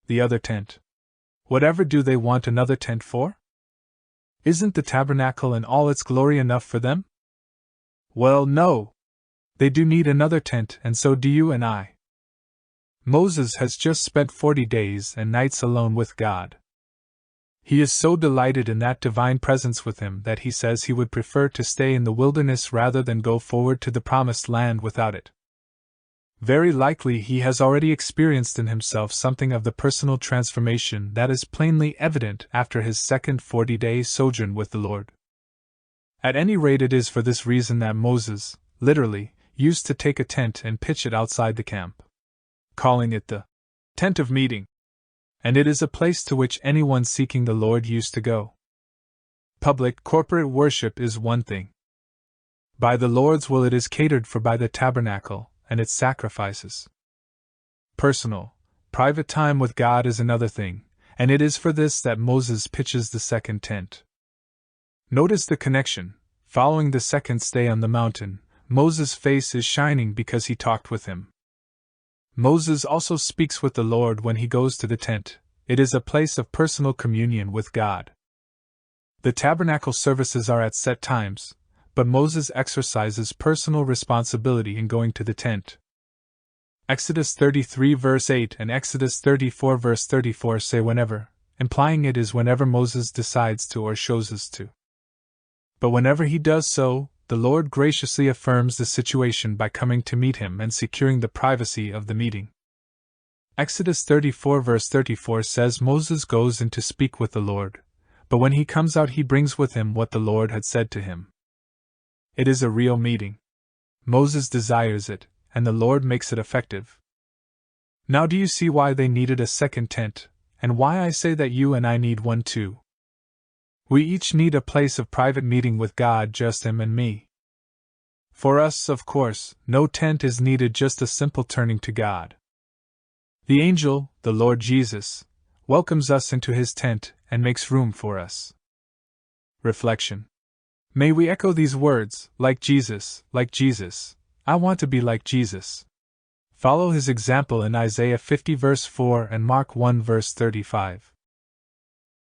The other tent. Whatever do they want another tent for? Isn't the tabernacle in all its glory enough for them? Well, no. They do need another tent, and so do you and I. Moses has just spent 40 days and nights alone with God. He is so delighted in that divine presence with him that he says he would prefer to stay in the wilderness rather than go forward to the promised land without it. Very likely he has already experienced in himself something of the personal transformation that is plainly evident after his second 40-day sojourn with the Lord. At any rate, it is for this reason that Moses, literally, used to take a tent and pitch it outside the camp, calling it the tent of meeting. And it is a place to which anyone seeking the Lord used to go. Public, corporate worship is one thing. By the Lord's will it is catered for by the tabernacle and its sacrifices. Personal, private time with God is another thing, and it is for this that Moses pitches the second tent. Notice the connection. Following the second stay on the mountain, Moses' face is shining because he talked with him. Moses also speaks with the Lord when he goes to the tent. It is a place of personal communion with God. The tabernacle services are at set times, but Moses exercises personal responsibility in going to the tent. Exodus 33 verse 8 and Exodus 34 verse 34 say whenever, implying it is whenever Moses decides to or shows us to. But whenever he does so, the Lord graciously affirms the situation by coming to meet him and securing the privacy of the meeting. Exodus 34 verse 34 says Moses goes in to speak with the Lord, but when he comes out he brings with him what the Lord had said to him. It is a real meeting. Moses desires it, and the Lord makes it effective. Now do you see why they needed a second tent, and why I say that you and I need one too? We each need a place of private meeting with God, just him and me. For us, of course, no tent is needed, just a simple turning to God. The angel, the Lord Jesus, welcomes us into his tent and makes room for us. Reflection. May we echo these words, like Jesus, I want to be like Jesus. Follow his example in Isaiah 50 verse 4 and Mark 1 verse 35.